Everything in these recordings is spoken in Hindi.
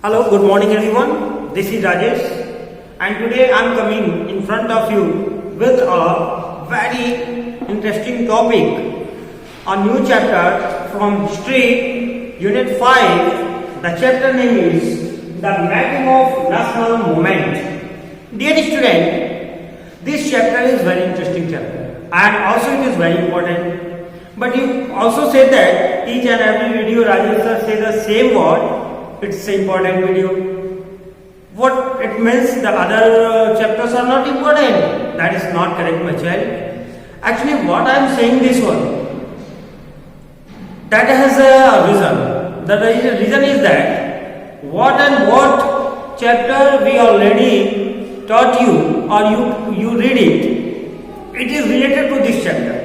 Hello, good morning everyone. This is Rajesh and today I am coming in front of you with a very interesting topic, a new chapter from History Unit 5. The chapter name is The Making of National Movement. Dear student, this chapter is very interesting chapter and also it is very important. But you also say that each and every video Rajesh sir say the same word. It's an important video. What it means the other chapters are not important? That is not correct, my child. Actually, what I am saying this one, that has a reason. The reason is that what chapter we already taught you or you read it is related to this chapter.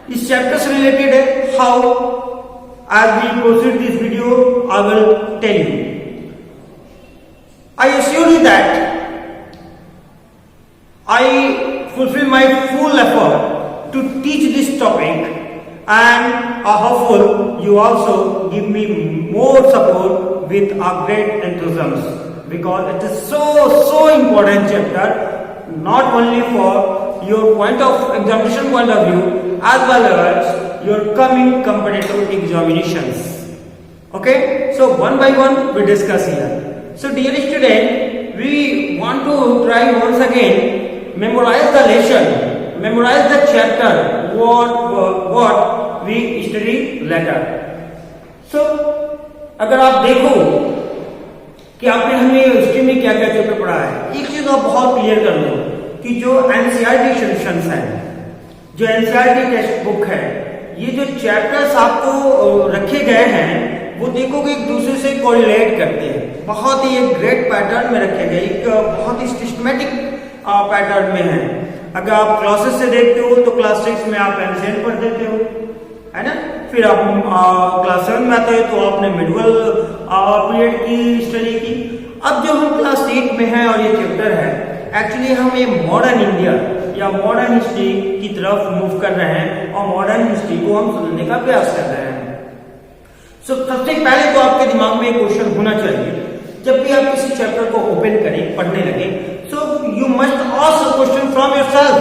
This chapter is related how. As we proceed this video, I will tell you. I assure you that I fulfill my full effort to teach this topic, and I hopeful you also give me more support with a great enthusiasm, because it is so important chapter, not only for your examination point of view, as well as your coming competitive examinations. Okay, so one by one we discuss here. So dear student, we want to try once again memorize the lesson, memorize the chapter what we study later. So अगर आप देखो कि आपने हमें हिस्ट्री में क्या क्या चैप्टर पढ़ा है, एक चीज आप बहुत क्लियर कर लो कि जो एनसीईआरटी सॉल्यूशंस है, जो एनसीईआरटी टेक्स्ट बुक है, ये जो चैप्टर्स आपको रखे गए हैं वो देखोगे एक दूसरे से कोरिलेट करते हैं, बहुत ही एक ग्रेट पैटर्न में रखे गए, एक बहुत ही सिस्टमैटिक पैटर्न में है. अगर आप क्लासेस से देखते हो तो क्लास 6 में आप एंशिएंट पढ़ देते हो, है ना, फिर आप क्लास 7 में आते हो तो आपने मिडिवल पीरियड की स्टडी की. अब जो हम क्लास 8 में हैं और ये चैप्टर है, एक्चुअली हम ये मॉडर्न इंडिया या मॉडर्न हिस्ट्री की तरफ मूव कर रहे हैं और मॉडर्न हिस्ट्री को हम समझने का प्रयास कर रहे हैं. सो सबसे पहले तो आपके दिमाग में एक क्वेश्चन होना चाहिए, जब भी आप किसी चैप्टर को ओपन करें, पढ़ने लगे, so you must ask a question from yourself,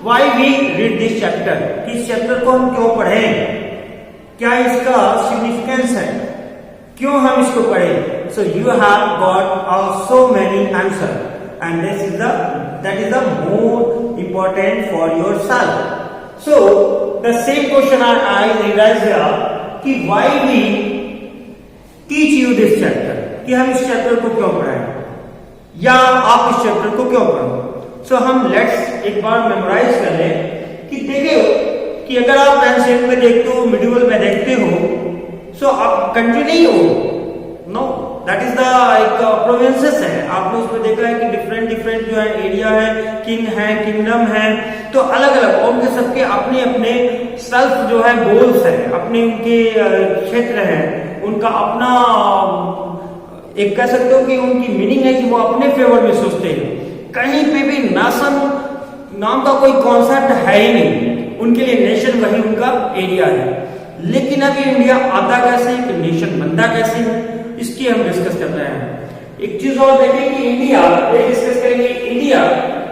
why we read this chapter. इस चैप्टर को हम क्यों पढ़ें, क्या इसका सिग्निफिकेंस है, क्यों हम इसको पढ़ें. So you have got so many answer and that is the more important for yourself. So the same question I realize here कि why we teach you this chapter, कि हम इस चैप्टर को क्यों पढ़ाएं या आप इस चैप्टर को क्यों पढ़ें. सो हम लेट्स एक बार मेमोराइज कर लें कि देखिए कि अगर आप एंशिएंट में देखते हो, मिडिवल में देखते हो, सो आप कंट्री नहीं हो, नो, दैट इज द एक प्रोविंसेस है. आपने उसमें देखा है कि डिफरेंट जो है एरिया है, किंग है, किंगडम है, तो अलग अलग और उनके सबके अपने अपने सेल्फ जो है गोल्स है, अपने उनके क्षेत्र है, उनका अपना एक कह सकते हो कि उनकी मीनिंग है कि वो अपने फेवर में सोचते हैं. कहीं पे भी नेशन नाम का कोई कॉन्सेप्ट है ही नहीं, उनके लिए नेशन वही उनका एरिया है. लेकिन अभी इंडिया आता कैसे, नेशन बनता कैसे है, इसकी हम डिस्कस कर रहे हैं. एक चीज और देखें कि इंडिया, ये डिस्कस करेंगे इंडिया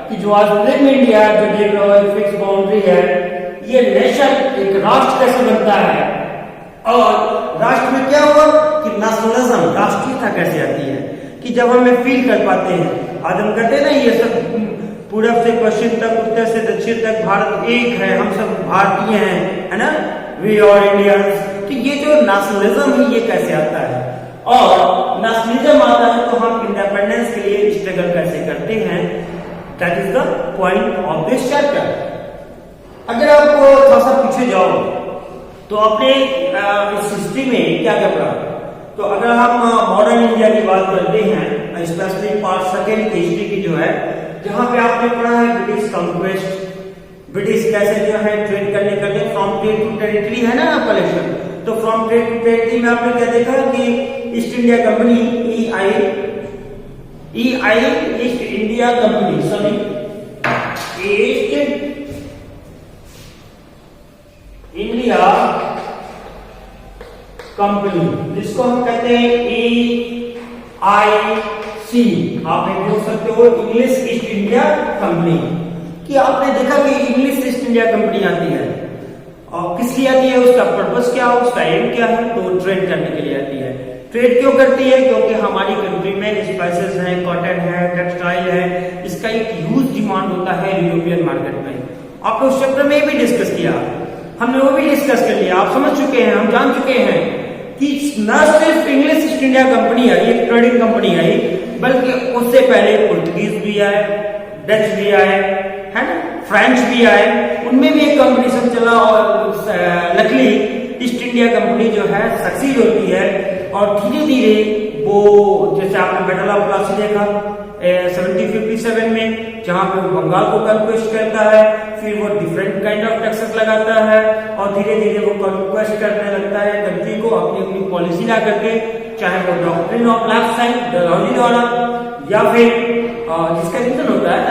की जो आज प्रेजेंट इंडिया जो देख रहे हो फिक्स बाउंड्री है, ये नेशन एक राष्ट्र कैसे बनता है और राष्ट्र में क्या हुआ कि नेशनलिज्म, राष्ट्रीयता कैसे आती है, कि जब हमें फील कर पाते हैं, आज हम कहते हैं ना ये सब पूरब से पश्चिम तक, उत्तर से दक्षिण तक भारत एक है, हम सब भारतीय हैं, है ना, वी आर इंडियंस. तो ये जो नेशनलिज्म है ये कैसे आता है और नेशनलिज्म आता है तो हम इंडिपेंडेंस के लिए स्ट्रगल कैसे करते हैं, that is the point of this chapter. अगर आप थोड़ा सा पीछे जाओ तो आपने इस हिस्ट्री में क्या क्या पढ़ा. तो अगर हम मॉडर्न इंडिया की बात करते हैं, स्पेशली पार्ट सेकेंड की हिस्ट्री की जो है, जहां पे आपने पढ़ा है ब्रिटिश कॉन्क्वेस्ट, ब्रिटिश कैसे जो है ट्रेड करने फ्रॉम ट्रेड टू टेरिटरी, है ना कलेक्शन. तो फ्रॉम ट्रेड टू टेरिटरी में आपने क्या देखा कि east India company east India company east India company, जिसको हम कहते हैं IC, आप एक बोल सकते हो इंग्लिश ईस्ट इंडिया कंपनी। कि आपने देखा कि इंग्लिश ईस्ट इंडिया कंपनी आती है और किस लिए आती है, उसका पर्पस क्या है, उसका एम क्या है, तो ट्रेड करने के लिए आती है। ट्रेड क्यों करती है, क्योंकि हमारी कंट्री में स्पाइसेस है, कॉटन है, टेक्सटाइल है, इसका एक ह्यूज डिमांड होता है यूरोपियन मार्केट में। आपने उस चैप्टर में भी डिस्कस किया, हमने वो भी डिस्कस कर लिया, आप समझ चुके हैं, हम जान चुके हैं कि न सिर्फ इंग्लिश ईस्ट इंडिया कंपनी आई, एक ट्रेडिंग कंपनी आई, बल्कि उससे पहले पुर्तगीज भी आए, डच भी आए, है ना, फ्रेंच भी आए, उनमें भी एक कंपटीशन चला और लकली ईस्ट इंडिया कंपनी जो है सक्सीड होती है। और धीरे धीरे वो, जैसे आपने बैटल ऑफ प्लासी देखा 1757 में, जहां पे बंगाल को कंक्वेस्ट करता है, फिर वो डिफरेंट काइंड ऑफ टैक्सेस लगाता है और धीरे धीरे वो कंक्वेस्ट करने लगता है कंट्री को अपनी अपनी पॉलिसी ला करके, चाहे वो डॉक्ट्रिन ऑफ लैप्स है डलहौजी द्वारा, या फिर जिसका रीजन होता है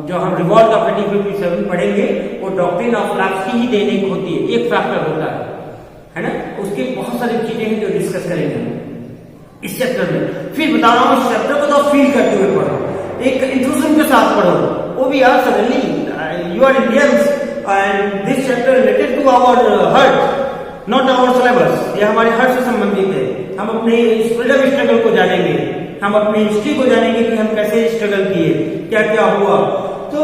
जो हम रिवॉल्ट ऑफ 1857 पढ़ेंगे, वो डॉक्ट्रिन ऑफ लैप्स की ही देने की होती है, एक फैक्टर होता है ना। उसकी बहुत सारी चीजें हैं जो डिस्कस करेंगे इस चैप्टर में। फिर बता रहा हूँ, इस चैप्टर को तो फील करते हुए पढ़ो, एक इंट्रूजन के साथ पढ़ो, वो भी यार suddenly you are Indians and this chapter related to our heart, not our syllabus. ये हमारे हर्ट से संबंधित है। हम अपने फ्रीडम स्ट्रगल को जानेंगे, हम अपनी हिस्ट्री को जानेंगे कि हम कैसे स्ट्रगल किए, क्या क्या हुआ। तो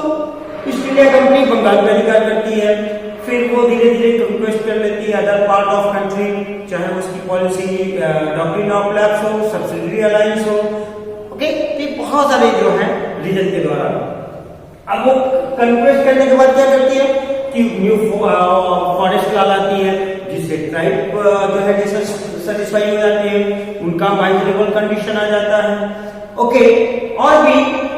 ईस्ट इंडिया कंपनी बंगाल में अधिकार करती है, फिर वो धीरे धीरे कंक्वेस्ट कर लेती है अदर पार्ट ऑफ कंट्री, चाहे उसकी पॉलिसी डॉक्ट्रिन ऑफ लैप्स हो, सब्सिडरी अलायंस हो, ओके। तो बहुत सारे जो है रीजन के द्वारा। अब वो कंक्वेस्ट करने के बाद क्या करती है कि न्यू फॉरेस्ट लॉ लाती है, जिससे ट्राइब जो है सेटिस्फाई हो जाती है, उनका माइजरेबल कंडीशन आ जाता है, ओके। और भी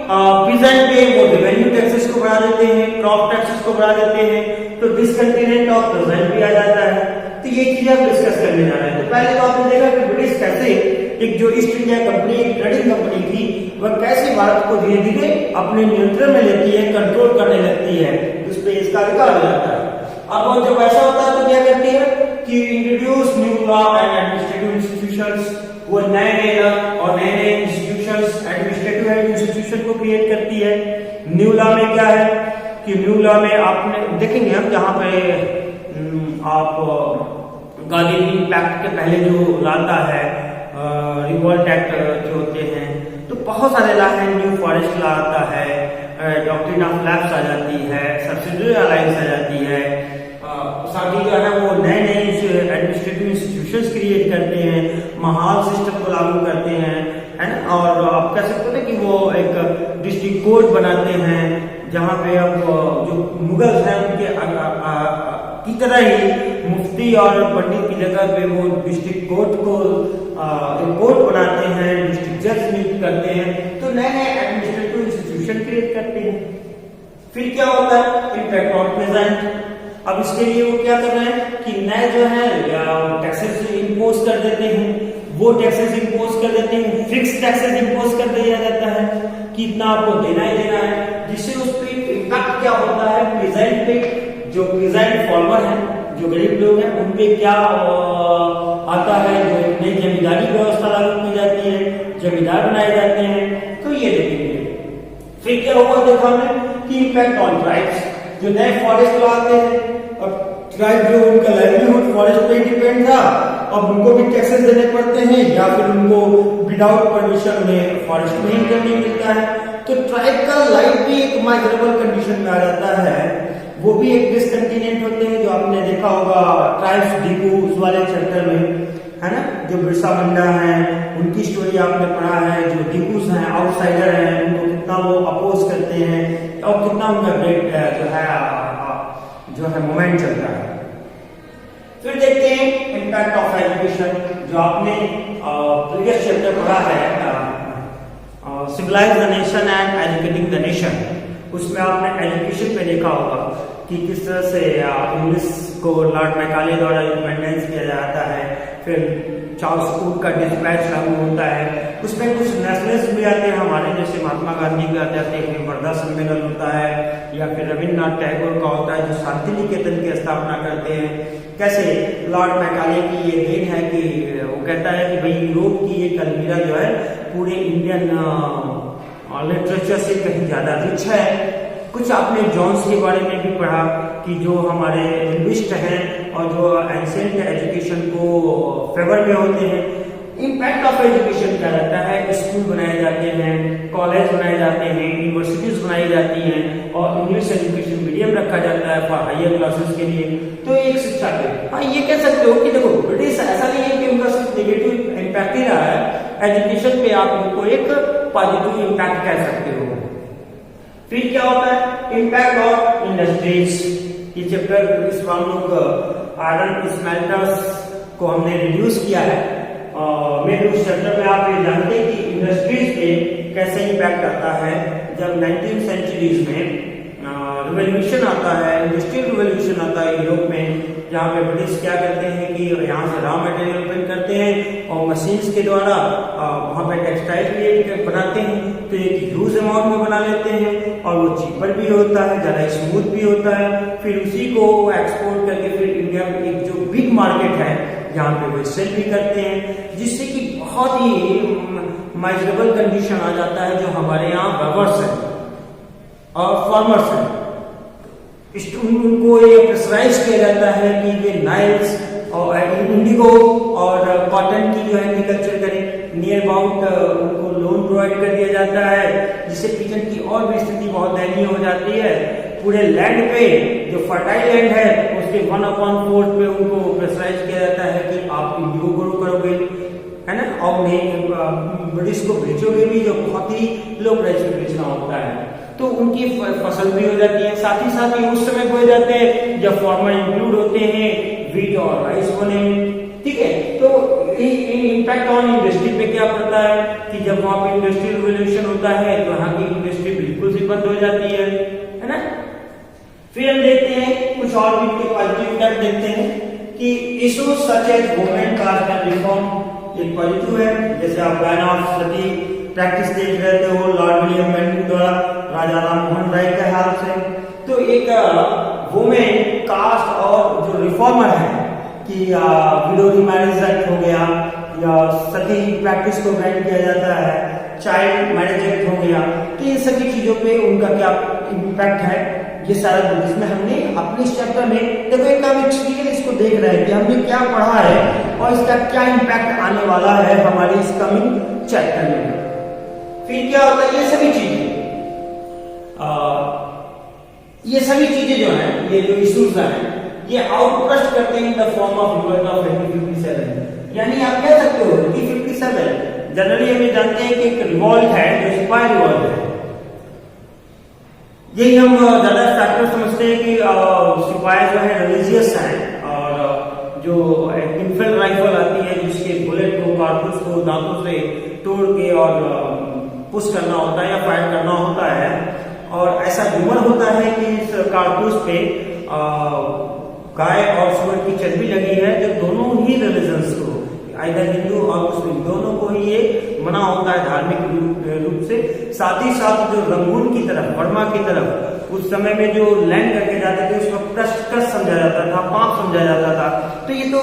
प्रेजेंट पे वो रेवेन्यू टैक्सेस को बढ़ा देते हैं, क्रॉप टैक्सेस को बढ़ा देते हैं, तो डिसकंटिन्यूएंट ऑफ प्रेजेंट भी आ जाता है। तो ये चीजें हम डिस्कस करने जा रहे हैं। तो पहले तो आपने देखा कि ब्रिटिश कैसे एक जो ईस्ट इंडिया कंपनी, एक ट्रेडिंग कंपनी थी, वह कैसे भारत को धीरे धीरे अपने नियंत्रण में लेती है, कंट्रोल करने लगती है, उस पर इसका अधिकार हो जाता है। अब जब ऐसा होता है तो क्या करती है कि introduce new law and administrative institutions, वो नए नए और नए नए इंस्टीट्यूशंस, एडमिनिस्ट्रेटिव इंस्टीट्यूशन को क्रिएट करती है। न्यू लॉ में क्या है कि न्यू लॉ में आपने देखेंगे हम जहां पे आप गांधी पैक्ट के पहले जो लाता है रिवॉल्ट एक्ट जो होते हैं, तो बहुत सारे लॉ है। न्यू फॉरेस्ट लॉ आता है, डॉक्ट्रिन ऑफ लैप्स आ जाती है, सब्सिडरी अलायंस आ जाती है, साथ ही जो है वो नए नए एडमिनिस्ट्रेटिव इंस्टीट्यूशंस क्रिएट करते हैं, महाल सिस्टम को लागू करते हैं, है ना। और आप कह सकते हैं कि वो एक डिस्ट्रिक्ट कोर्ट बनाते हैं, जहां पे अब जो मुगल हैं उनके की तरह ही मुफ्ती और पंडित की जगह पे वो डिस्ट्रिक्ट कोर्ट को एक कोर्ट बनाते हैं, डिस्ट्रिक्ट जज नियुक्त करते हैं, तो नए नए एडमिनिस्ट्रेटिव इंस्टीट्यूशन क्रिएट करते हैं। फिर क्या होता है, इम्पैक्ट ऑन प्रेजेंट। अब इसके लिए वो क्या कर रहे हैं कि नए जो है टैक्सेस इम्पोज कर देते हैं, वो टैक्सेस इम्पोज कर देते हैं, फिक्स टैक्सेस इम्पोज कर दिया जाता है कि इतना आपको देना ही देना है, जिससे उस पर इम्पैक्ट क्या होता है प्रेजेंट पे, जो प्रेजेंट फॉर्मर है, जो गरीब लोग हैं, उन पे क्या आता है, जो नई जमींदारी व्यवस्था लागू की जाती है, जमींदार बनाए जाते हैं, तो ये देखेंगे। फिर क्या हुआ देखा हमने कि इम्पैक्ट ऑन ट्राइब्स, जो नए फॉरेस्ट लॉ आते हैं, और ट्राइब जो उनका लाइवलीहुड फॉरेस्ट पे डिपेंड था, अब उनको भी टैक्सेस देने पड़ते हैं, या फिर उनको विदाउट परमिशन में फॉरेस्ट में ही नहीं मिलता है, तो ट्राइब का लाइफ भी एक माइजरेबल कंडीशन में आ जाता है। वो भी एक डिसकंटिन्यूएंट होते हैं, जो आपने देखा होगा ट्राइब्स डिकूज वाले चैप्टर में, है ना, जो बिरसा मुंडा है उनकी स्टोरी आपने पढ़ा है, जो डिकूज हैं, आउटसाइडर हैं, उनको कितना वो अपोज करते हैं और कितना उनका ग्रेट जो है मोमेंट चलता है। फिर देखते हैं इम्पैक्ट ऑफ एजुकेशन, जो आपने प्रीवियस चैप्टर पढ़ा है civilise the nation and educating the nation, उसमें आपने एजुकेशन पे देखा होगा कि किस तरह से इंग्लिश को लॉर्ड मैकाले द्वारा इंडिपेंडेंस किया जाता है, फिर चार्ल्स कूक का डिस्पैच लागू होता है, उसमें कुछ नेशनलिस्ट भी आते हैं हमारे जैसे महात्मा गांधी का जाते हैं वर्धा सम्मेलन होता है, या फिर रविन्द्रनाथ टैगोर का होता है जो शांति निकेतन की स्थापना करते हैं। कैसे लॉर्ड मैकाले की ये देन है कि वो कहता है कि भाई यूरोप की ये अलमीरा जो है पूरे इंडियन लिटरेचर से कहीं ज्यादा रिच है। कुछ आपने जॉन्स के बारे में भी पढ़ा कि जो हमारे लिंग्विस्ट हैं और जो एंशिएंट एजुकेशन को फेवर में होते हैं। इम्पैक्ट ऑफ एजुकेशन क्या रहता है, स्कूल बनाए जाते हैं, कॉलेज बनाए जाते हैं, यूनिवर्सिटीज बनाई जाती हैं और इंग्लिश एजुकेशन मीडियम रखा जाता है फॉर हायर क्लासेस के लिए। तो एक शिक्षा के हाँ ये कह सकते हो कि देखो ब्रिटिश ऐसा नहीं है कि उनका सिर्फ नेगेटिव इम्पैक्ट ही रहा है, एजुकेशन पे आप उनको एक पॉजिटिव इम्पैक्ट कह सकते हो। फिर क्या होता है, इम्पैक्ट ऑफ इंडस्ट्रीज। ये चैप्टर इस हम लोग आयरन स्मेल्टर्स को हमने रिड्यूस किया है। मेरे उस चैप्टर में आप ये जानते हैं कि इंडस्ट्रीज पे कैसे इम्पैक्ट आता है। जब 19th सेंचुरीज में रिवॉल्यूशन आता है, इंडस्ट्रियल रिवॉल्यूशन आता है यूरोप में, जहाँ पे ब्रिटिश क्या करते हैं कि यहाँ से रॉ मटेरियल ओपन करते हैं और मशीन्स के द्वारा वहाँ पे टेक्सटाइल क्रिएट बनाते हैं। तो एक ह्यूज अमाउंट में बना लेते हैं और वो चीपर भी होता है, ज़्यादा स्मूथ भी होता है। फिर उसी को एक्सपोर्ट करके फिर इंडिया में एक जो बिग मार्केट है यहाँ पे वो सेल भी करते हैं, जिससे कि बहुत ही माइजरेबल कंडीशन आ जाता है जो हमारे यहाँ वर्कर्स हैं और फार्मर्स हैं। उनको ये प्रेशराइज किया जाता है कि वे नाइल्स और इंडिगो और कॉटन की जो है एग्रीकल्चर करें। नियर अबाउट उनको लोन प्रोवाइड कर दिया जाता है, जिससे किचन की और भी स्थिति बहुत दयनीय हो जाती है। पूरे लैंड पे जो फर्टाइल लैंड है उसके 1/4 पे उनको प्रेशराइज किया जाता है कि आप इंडिगो ग्रो करोगे, है ना, और ब्रिटिश को बेचोगे भी, जो बहुत ही लो प्राइस पे बेचना होता है। तो उनकी फसल भी हो जाती है। साथ ही उस समय बोए जाते हैं जब फार्मर इंक्लूड होते हैं, व्हीट और राइस बोने, ठीक है। तो इम्पैक्ट ऑन इंडस्ट्री पे क्या पड़ता है कि जब वहां पे इंडस्ट्रियल रिवॉल्यूशन होता है तो यहाँ की इंडस्ट्री बिल्कुल सी बंद हो जाती है ना। फिर हम देखते हैं कुछ और भी पॉजिटिव इम्पैक्ट देखते हैं कि issues such as women caste and reform एक पॉजिटिव है। जैसे आप बैन ऑफ सती प्रैक्टिस देख रहे थे, वो लॉर्ड विलियम बेंटिंग द्वारा राजा राम मोहन राय के हाथ से। तो एक वुमेन कास्ट और जो रिफॉर्मर है कि विडो मैरिज एक्ट हो गया या सती प्रैक्टिस को बैन किया जाता है, चाइल्ड मैरिज एक्ट हो गया, तो ये सभी चीजों पे उनका क्या इम्पैक्ट है ये सारा जिसमें हमने अपने इस चैप्टर में देखो एक हम इसको देख रहे हैं कि हमने क्या पढ़ा है और इसका क्या इम्पैक्ट आने वाला है हमारे इस कमिंग चैप्टर में। फिर क्या होता है, ये सभी चीजें जो है, ये जो इश्यूज हैं, ये आउटबर्स्ट करते हैं in the form of revolt of 1857। यानी आप कह सकते हो 1857 जनरली हम जानते हैं कि एक रिवॉल्ट है जो सिपाही रिवॉल्ट है। यही हम ज्यादा फैक्टर समझते हैं कि सिपाही जो है रिलीजियस हैं और जो एक इनफिल राइफल आती है जिसके बुलेट को कारतूस को दांतों से तोड़ के और पुश करना होता है या फायर करना होता है। और ऐसा गुमर होता है कि इस कारतूस पे गाय और सूअर की चर्बी लगी है, जो दोनों ही रिलीजन्स को आइदर हिंदू और मुस्लिम दोनों को ही ये मना होता है धार्मिक रूप से। साथ ही साथ जो रंगून की तरफ, बर्मा की तरफ उस समय में जो लैंड करके जाते थे उसको क्रस्ट समझा जाता था, पाप समझा जाता था। तो ये तो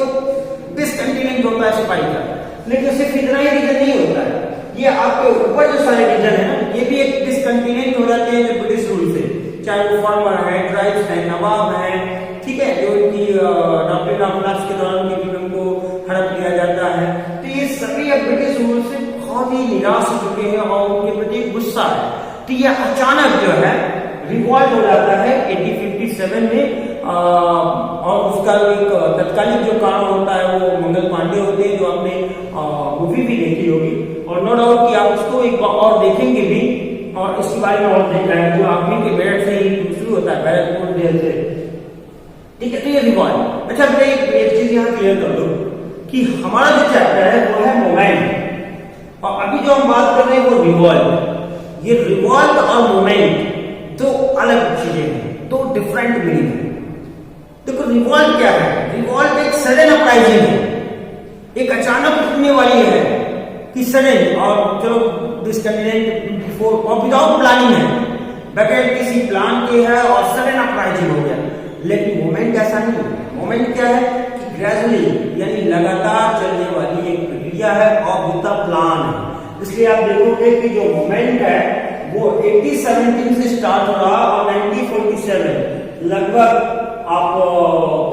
डिसकंटिन्यूइंग होता है सिपाही का, लेकिन सिर्फ इतना ही रीजन नहीं होता है, ये आपके ऊपर जो सारे रीजन है ना ये भी एक डिसकंटिन्यूइंग हो जाते हैं ब्रिटिश रूल से, चाहे वो फार्मर है, ट्राइब्स है, नवाब है, ठीक है, जो इनकी के दौरान उनकी जीवन को हड़प लिया जाता है। तो ये सभी अब ब्रिटिश रूल से बहुत ही निराश हो चुके हैं और उनके प्रति गुस्सा है। तो ये अचानक जो है रिवॉल्ट हो जाता है 1857 में और उसका एक तत्कालिक जो कारण होता है वो मंगल पांडे होते हैं, जो आपने मूवी भी देखी होगी और नो डाउट कि आप उसको एक बार और देखेंगे भी और इसके बारे में और देखा है, जो आर्मी के बैरक से ही शुरू होता है, बैरकपुर जेल से, ठीक है। तो ये रिवॉल्ट, अच्छा मैं एक चीज यहाँ क्लियर कर दो कि हमारा जो चैप्टर है वो है मोमेंट और अभी जो हम बात कर रहे हैं वो रिवॉल्ट। ये रिवॉल्ट और मोमेंट दो अलग चीजें हैं, दो डिफरेंट मीनिंग है। देखो रिवॉल्ट क्या है, रिवॉल्ट एक सडन अपराइजिंग है, एक अचानक उठने वाली है कि सडन और चलो दिस कैंडिडेट बिफोर और विदाउट प्लानिंग है, बगैर किसी प्लान के है और सडन अपराइजिंग हो गया। लेकिन मोमेंट ऐसा नहीं है। मोमेंट क्या है कि ग्रेजुअली यानी लगातार चलने वाली एक प्रक्रिया है और विद प्लान है। इसलिए आप देखोगे कि जो मोमेंट है वो 1817 से स्टार्ट हो रहा और 1947 लगभग आप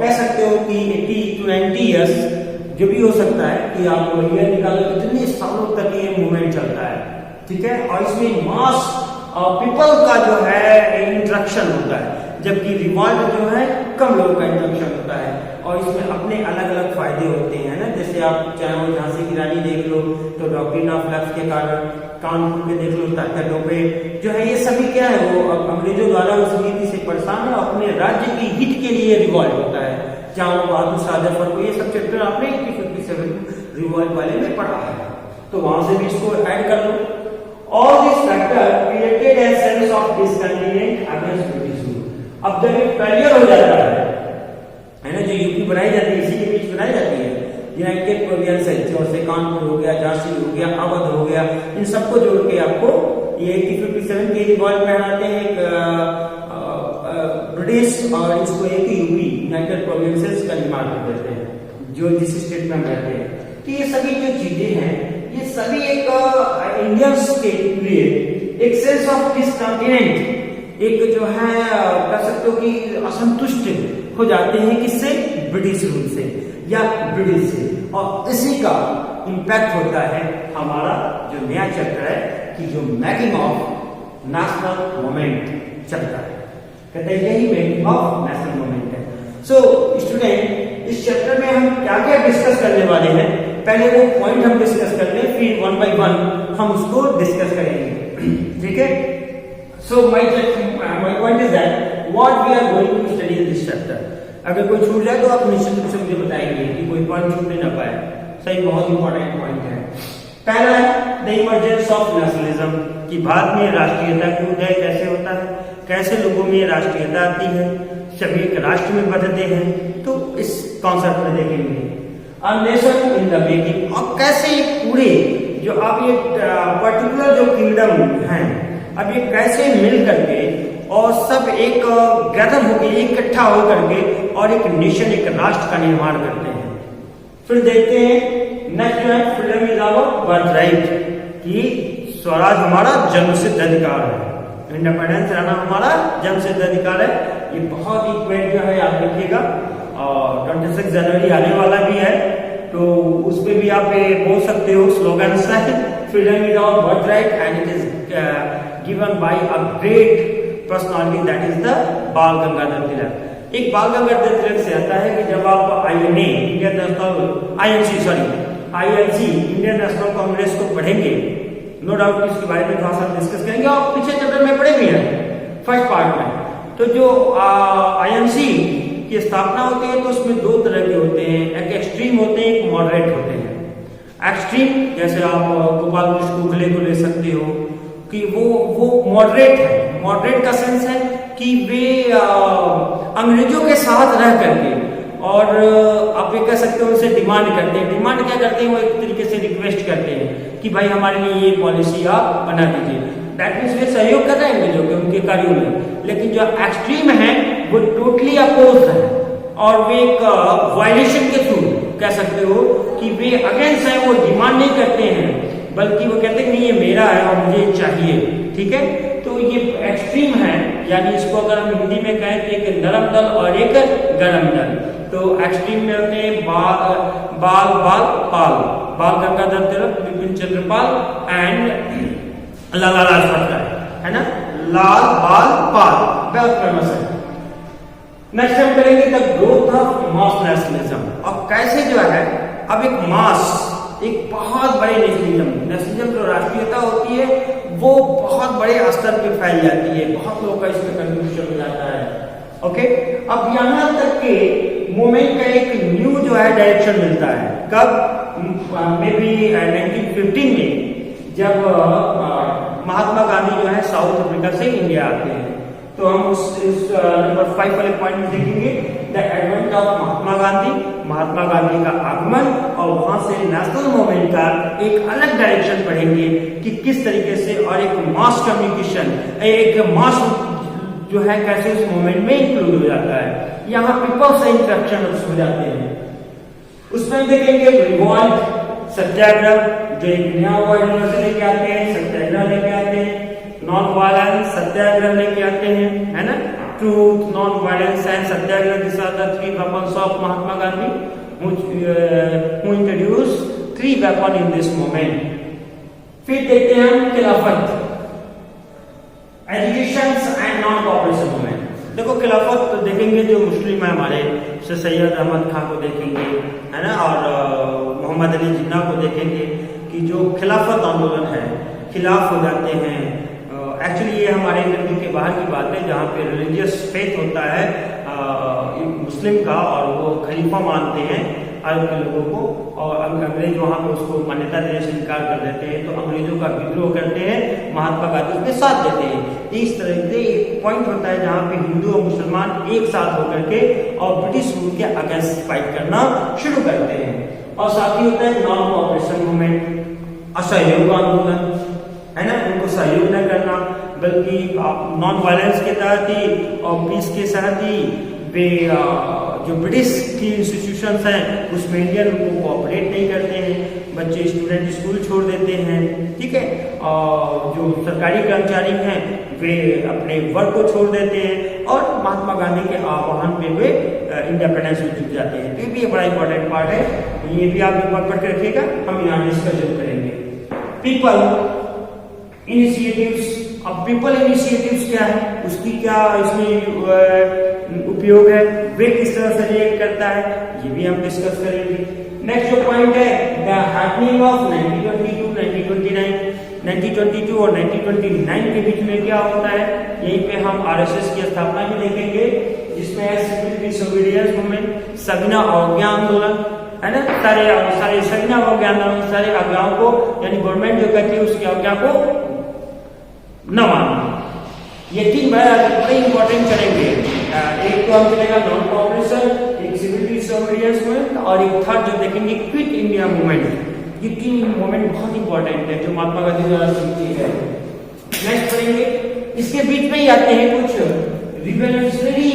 कह सकते हो कि 80 to 90 इयर्स जो भी हो सकता है कि आप ये निकालो कितने सालों तक ये मूवमेंट चलता है, ठीक है। और इसमें मास पीपल का जो है इंट्रैक्शन होता है, जबकि रिवॉल्ट जो है कम लोगों का इंट्रैक्शन होता है और इसमें अपने अलग अलग फायदे होते हैं ना। जैसे आप चाहे वो झांसी की रानी देख लो तो डॉक्ट्रिन ऑफ लैप्स के कारण, कानपुर के देख लो तात्या टोपे जो है, ये सभी क्या है वो अंग्रेजों द्वारा उस नीति से परेशान है, अपने राज्य की हित के लिए रिवॉल्ट होता है। जहां वो बहादुर शाह जफर को, ये सब चैप्टर आपने 1857 रिवॉल्ट वाले में पढ़ा है, तो वहां से भी इसको ऐड कर लो। All these factors created a sense of discontent against British rule. अब जब ये फेलियर हो जाता है ना, जो यूपी बनाई जाती है इसी के बीच बनाई जाती है, यूनाइटेड प्रोविंस से कानपुर हो गया, झांसी हो गया, अवध हो गया, इन सबको जोड़ के आपको ये 1857 के रिवॉल्ट पहनाते हैं ब्रिटिश और इसको एक यूपी यूनाइटेड प्रोविंसेस का निर्माण कर देते हैं जो जिस स्टेट में रहते हैं। तो ये सभी जो चीजें हैं ये सभी एक इंडियंस के लिए एक सेंस ऑफ डिसकंटेंट, एक जो है कह सकते हो कि असंतुष्ट हो जाते हैं किससे, ब्रिटिश रूल से या ब्रिटिश से, और इसी का इंपैक्ट होता है हमारा जो नया चैप्टर है कि जो मेकिंग ऑफ नेशनल मोमेंट चलता है, कहते हैं यही मेकिंग ऑफ नेशनल मोमेंट है। सो स्टूडेंट, इस चैप्टर में हम क्या क्या डिस्कस करने वाले हैं, पहले वो पॉइंट हम डिस्कस कर लें, फिर वन बाय वन हम उसको डिस्कस करेंगे, ठीक है। So my point is that what we are going to study in this chapter. अगर कोई छूट जाए तो आप निश्चित रूप से मुझे बताएंगे कि कोई पॉइंट छूटने ना पाए, सही, बहुत इंपॉर्टेंट पॉइंट है। पहला है द इमर्जेंस ऑफ नेशनलिज्म, कि भारत में राष्ट्रीयता की उदय कैसे होता है, कैसे लोगों में राष्ट्रीयता आती है, सभी एक राष्ट्र में बदलते हैं, तो इस कॉन्सेप्ट में देखेंगे। A nation in the making, और कैसे पूरे जो आप ये पर्टिकुलर जो किंगडम है अब ये कैसे मिल करके और सब एक गैदर होकर इकट्ठा होकर के और एक नेशन, एक राष्ट्र का निर्माण करते हैं। फिर देखते हैं नेक्स्ट जो है freedom is our birth right, कि स्वराज हमारा जन्मसिद्ध अधिकार है, इंडिपेंडेंस रहना हमारा जन्मसिद्ध अधिकार है। ये बहुत इक्वेट जो है याद रखिएगा, और 26 जनवरी आने वाला भी है तो उस पर भी आप बोल सकते हो स्लोगन है freedom is our birth right and it is given by a great personality that is the Bal Gangadhar तिलक। एक बाल गंगाधर तिलक से आता है कि जब आप INA Indian national INC Indian national Congress को पढ़ेंगे, नो डाउट इसके बारे में थोड़ा सा डिस्कस करेंगे, और पीछे चैप्टर में पढ़े भी हैं फर्स्ट पार्ट में। तो जो INC की स्थापना होती है तो उसमें दो तरह के होते हैं, एक एक्सट्रीम होते हैं, एक मॉडरेट होते हैं। एक्सट्रीम जैसे आप गोपाल कृष्ण गोखले को ले सकते हो कि वो मॉडरेट है। मॉडरेट का सेंस है कि वे अंग्रेजों के साथ रह करके और आप ये कह सकते हो उनसे डिमांड करते हैं। डिमांड क्या करते हैं, वो एक तरीके से रिक्वेस्ट करते हैं कि भाई हमारे लिए ये पॉलिसी आप बना दीजिए। दैट मीन्स वे सहयोग कर रहे हैं अंग्रेजों के उनके कार्यों में। लेकिन जो एक्सट्रीम है वो टोटली अपोज है और वे एक वायलेशन के थ्रू कह सकते हो कि वे अगेंस्ट है, वो डिमांड नहीं करते हैं बल्कि वो कहते हैं नहीं ये मेरा है और मुझे चाहिए, ठीक है। तो ये एक्सट्रीम है, यानी इसको अगर हम हिंदी में कहें तो एक नरम दल और एक गरम दल। तो एक्सट्रीम में होते हैं बाल गंगाधर तिलक, बिपिन चंद्र पाल एंड लाला लाजपत राय, है ना, लाल बाल पाल, बहुत फेमस है। नेक्स्ट हम करेंगे the growth of mass nationalism, और कैसे जो है अब एक मास, एक बहुत बड़े नेशनलिज्म जो राष्ट्रीयता होती है वो बहुत बड़े स्तर पे फैल जाती है, बहुत लोगों का इसमें कंट्रीब्यूशन हो जाता है। ओके, अब यहाँ तक के मूवमेंट का एक न्यू जो है डायरेक्शन मिलता है, कब, मे बी 1915 में जब महात्मा गांधी जो है साउथ अफ्रीका से इंडिया आते हैं। तो हम उस नंबर 5 वाले पॉइंट में देखेंगे the advent of Mahatma Gandhi, Mahatma Gandhi का आगमन, और वहां से नेशनल मूवमेंट का एक अलग डायरेक्शन पढ़ेंगे कि किस तरीके से, और एक मास कम्युनिकेशन, एक मास जो है कैसे उस मूवमेंट में इंक्लूड हो जाता है। यहाँ पीपल से इंटरेक्शन हो जाते हैं। उसमें देखेंगे रिवॉल्ट, सत्याग्रह, जो एक नया वर्ड लेके आते हैं, सत्याग्रह लेके आते हैं, नॉन वायलेंस, सत्याग्रह लेके आते हैं, है ना, truth, non violence and satyagraha, this are the three weapons of Mahatma Gandhi who introduced three weapons in this movement। फिर देखते हैं हम खिलाफत, education and non cooperation movement. देखो खिलाफत तो देखेंगे, जो मुस्लिम है हमारे से सैयद अहमद खान को देखेंगे, है ना, और मोहम्मद अली जिन्ना को देखेंगे कि जो खिलाफत आंदोलन है, खिलाफ हो जाते हैं। एक्चुअली ये हमारे हिंदू के बाहर की बात है, जहाँ पे रिलीजियस फेथ होता है मुस्लिम का, और वो खलीफा मानते हैं अरब के लोगों को, और अंग्रेज वहां पे उसको मान्यता देने से इनकार कर देते हैं, तो अंग्रेजों का विद्रोह करते हैं, महात्मा गांधी उसके साथ देते हैं। इस तरह से एक पॉइंट होता है जहाँ पे हिंदू और मुसलमान एक साथ होकर के और ब्रिटिश रूल के अगेंस्ट फाइट करना शुरू करते हैं। और साथ ही होता है नॉन कोऑपरेशन मूवमेंट, असहयोग आंदोलन, है ना, उनको सहयोग न करना, बल्कि नॉन वायलेंस के तहत ही और पीस के साथ ही वे जो ब्रिटिश की इंस्टीट्यूशंस हैं उसमें इंडियन उनको कोऑपरेट नहीं करते हैं, बच्चे स्टूडेंट स्कूल छोड़ देते हैं, ठीक है, और जो सरकारी कर्मचारी हैं वे अपने वर्क को छोड़ देते हैं, और महात्मा गांधी के आह्वान पे वे इंडिपेंडेंस में जुट जाते हैं। तो ये भी एक बड़ा इंपॉर्टेंट पार्ट है, ये भी आप एक बार पढ़ के रखिएगा, हम यहाँ डिस्कशन करेंगे। पीपल इनिशिएटिव्स, अब पीपल इनिशिएटिव्स क्या है, उसकी क्या इसमें उपयोग है, वे किस तरह से रिएक्ट करता है, ये भी हम डिस्कस करेंगे। नेक्स्ट जो पॉइंट है, द हैपनिंग ऑफ 1922, 1929, 1922 और 1929 के बीच में क्या होता है, यहीं पे हम आरएसएस की स्थापना भी देखेंगे, जिसमें है सिविल डिसोबीडियंस मूवमेंट, सविनय अवज्ञा आंदोलन, है ना, सारे सविनय अवज्ञा आंदोलन, सारे आज्ञाओं को, यानी गवर्नमेंट जो कहती है उसकी आज्ञा को न मानना। ये तीन बड़े इंपॉर्टेंट चलेंगे, एक तो हम चलेगा नॉन कोऑपरेशन, एक सिविल डिसोबीडियंस मूवमेंट, और एक थर्ड जो देखेंगे क्विट इंडिया मूवमेंट। ये तीन मूवमेंट बहुत इंपॉर्टेंट है जो महात्मा गांधी द्वारा शुरू की है। नेक्स्ट पढ़ेंगे, इसके बीच में ही आते हैं कुछ रिवोल्यूशनरी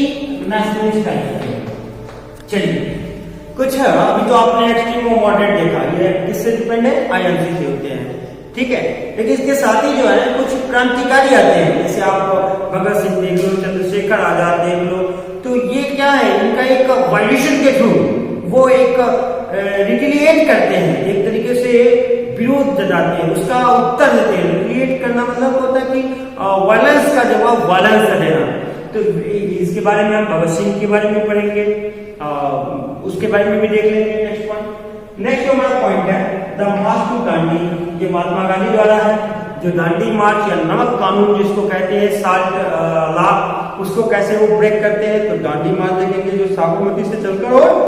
नेशनलिस्ट टाइप। चलिए कुछ अभी तो आपने एक्सट्रीम और मॉडरेट देखा, ये किससे डिपेंड है, आईएनसी से होते हैं, ठीक है, लेकिन इसके साथ ही जो है कुछ क्रांतिकारी आते हैं, जैसे आप भगत सिंह देख लो, चंद्रशेखर आजाद देख लो, तो ये क्या है, इनका एक वायलेशन के थ्रू वो एक रिटेलिएट करते हैं, एक तरीके से विरोध जताते हैं, उसका उत्तर देते हैं। रिटेलिएट करना मतलब होता है कि वायलेंस का जवाब वायलेंस देना। तो इसके बारे में हम भगत सिंह के बारे में पढ़ेंगे, उसके बारे में भी देख लेंगे। नेक्स्ट पॉइंट, नेक्स्ट हमारा पॉइंट है द मार्च टू दांडी, ये महात्मा गांधी द्वारा है, जो दांडी मार्च या नमक कानून जिसको कहते हैं, साल्ट लॉ, उसको कैसे वो ब्रेक करते हैं। तो दांडी मार्च देखेंगे जो साबरमती से चलकर और